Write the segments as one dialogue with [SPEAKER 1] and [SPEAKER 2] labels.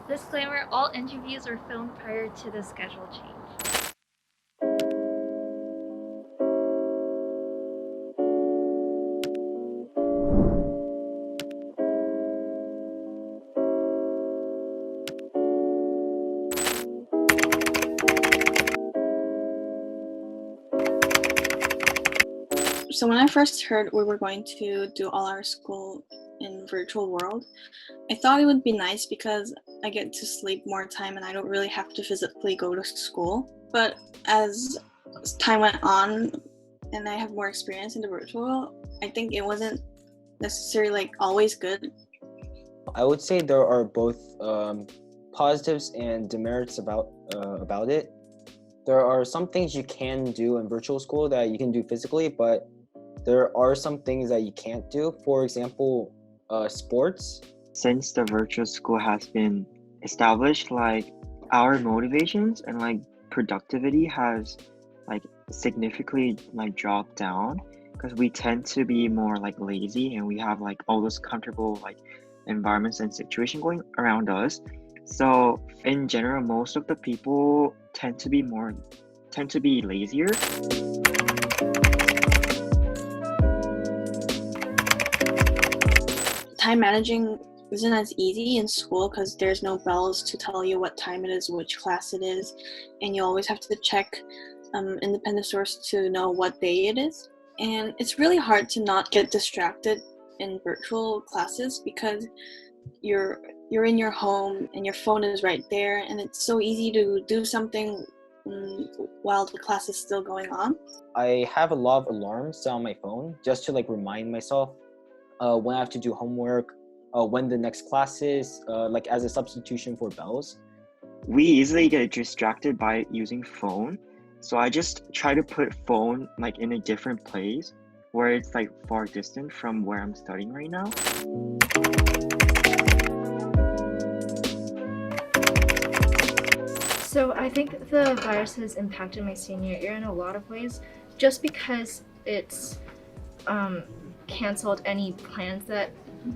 [SPEAKER 1] Disclaimer, all interviews were filmed prior to the schedule change.
[SPEAKER 2] So when I first heard we were going to do all our school in virtual world, I thought it would be nice because I get to sleep more time and I don't really have to physically go to school. But as time went on and I have more experience in the virtual world, I think it wasn't necessarily like always good.
[SPEAKER 3] I would say there are both positives and demerits about it. There are some things you can do in virtual school that you can do physically, but there are some things that you can't do. For example, sports.
[SPEAKER 4] Since the virtual school has been established, like our motivations and like productivity has like significantly like dropped down because we tend to be more like lazy and we have like all those comfortable like environments and situation going around us. So in general, most of the people tend to be lazier.
[SPEAKER 2] Time managing isn't as easy in school because there's no bells to tell you what time it is, which class it is, and you always have to check independent source to know what day it is. And it's really hard to not get distracted in virtual classes because you're in your home and your phone is right there, and it's so easy to do something while the class is still going on.
[SPEAKER 3] I have a lot of alarms set on my phone just to like remind myself when I have to do homework, when the next class is, like as a substitution for bells.
[SPEAKER 4] We easily get distracted by using phone, so I just try to put phone like in a different place where it's like far distant from where I'm studying right now.
[SPEAKER 1] So I think the virus has impacted my senior year in a lot of ways, just because it's canceled any plans that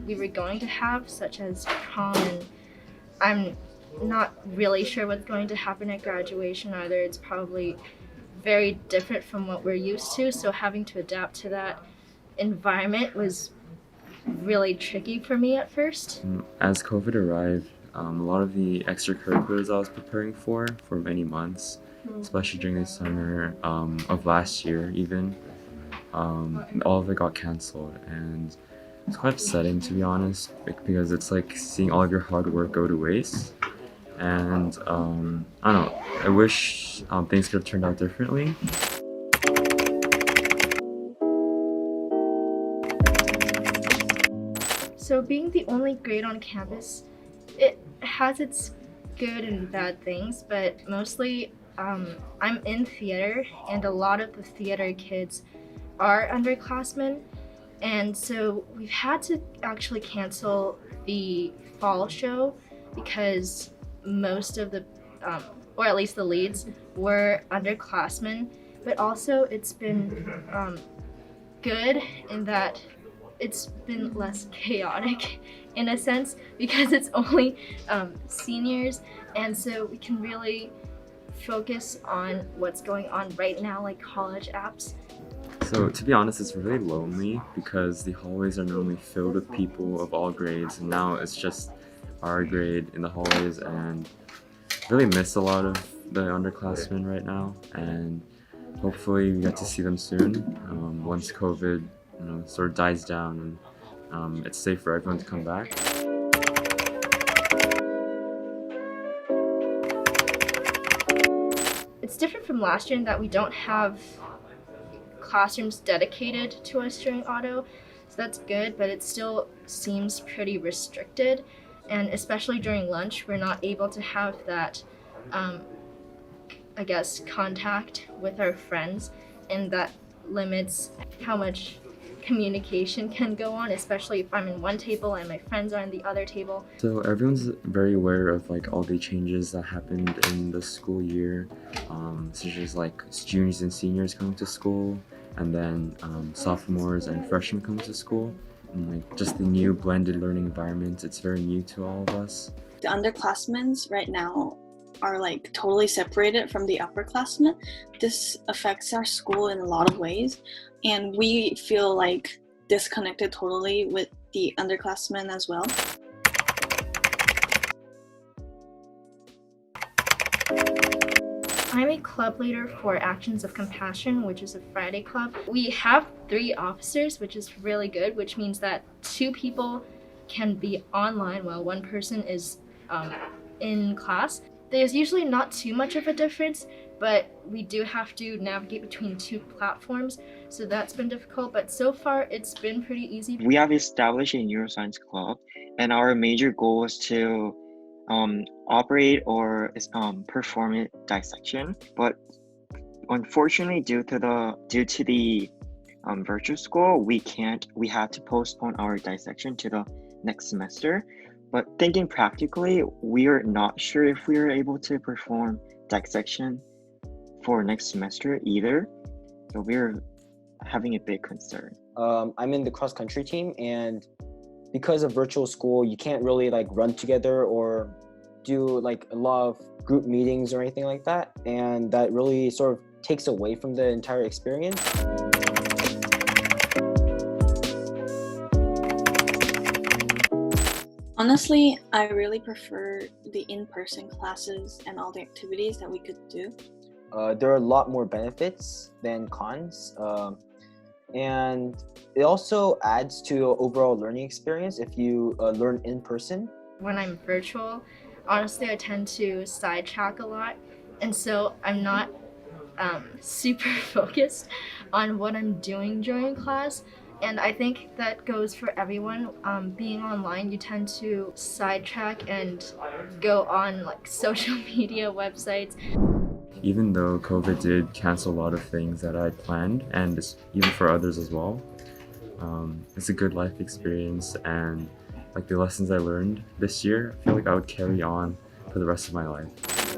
[SPEAKER 1] we were going to have, such as prom, and I'm not really sure what's going to happen at graduation either. It's probably very different from what we're used to, so having to adapt to that environment was really tricky for me at first.
[SPEAKER 5] As COVID arrived, a lot of the extracurriculars I was preparing for many months, especially during the summer of last year even, all of it got canceled, and it's quite upsetting, to be honest, because it's like seeing all of your hard work go to waste. And I don't know, I wish things could have turned out differently.
[SPEAKER 1] So being the only grade on campus, it has its good and bad things, but mostly I'm in theater, and a lot of the theater kids are underclassmen, and so we've had to actually cancel the fall show because most of the, or at least the leads, were underclassmen. But also it's been good in that it's been less chaotic in a sense because it's only seniors, and so we can really focus on what's going on right now, like college apps.
[SPEAKER 5] So to be honest, it's really lonely because the hallways are normally filled with people of all grades, and now it's just our grade in the hallways, and really miss a lot of the underclassmen right now, and hopefully we get to see them soon once COVID sort of dies down and it's safe for everyone to come back.
[SPEAKER 1] It's different from last year in that we don't have classrooms dedicated to us during auto, so that's good, but it still seems pretty restricted, and especially during lunch we're not able to have that I guess contact with our friends, and that limits how much communication can go on, especially if I'm in one table and my friends are in the other table.
[SPEAKER 5] So everyone's very aware of like all the changes that happened in the school year, such as like juniors and seniors coming to school, and then sophomores and freshmen coming to school. and like just the new blended learning environment. It's very new to all of us.
[SPEAKER 2] The underclassmen right now are like totally separated from the upperclassmen. This affects our school in a lot of ways, and we feel like disconnected totally with the underclassmen as well.
[SPEAKER 1] I'm a club leader for Actions of Compassion, which is a Friday club. We have 3 officers, which is really good, which means that 2 people can be online while 1 person is in class. There's usually not too much of a difference, but we do have to navigate between 2 platforms, so that's been difficult, but so far it's been pretty easy.
[SPEAKER 4] We have established a neuroscience club, and our major goal is to operate or perform a dissection, but unfortunately due to the virtual school, we have to postpone our dissection to the next semester. But thinking practically, we are not sure if we are able to perform dissection for next semester either, so we're having a big concern.
[SPEAKER 3] I'm in the cross country team, and because of virtual school, you can't really like run together or do like a lot of group meetings or anything like that, and that really sort of takes away from the entire experience.
[SPEAKER 2] Honestly, I really prefer the in-person classes and all the activities that we could do.
[SPEAKER 3] There are a lot more benefits than cons, and it also adds to overall learning experience if you learn in person.
[SPEAKER 1] When I'm virtual, honestly, I tend to sidetrack a lot, and so I'm not super focused on what I'm doing during class. And I think that goes for everyone. Being online, you tend to sidetrack and go on like social media websites.
[SPEAKER 5] Even though COVID did cancel a lot of things that I planned, and even for others as well, it's a good life experience, and like the lessons I learned this year, I feel like I would carry on for the rest of my life.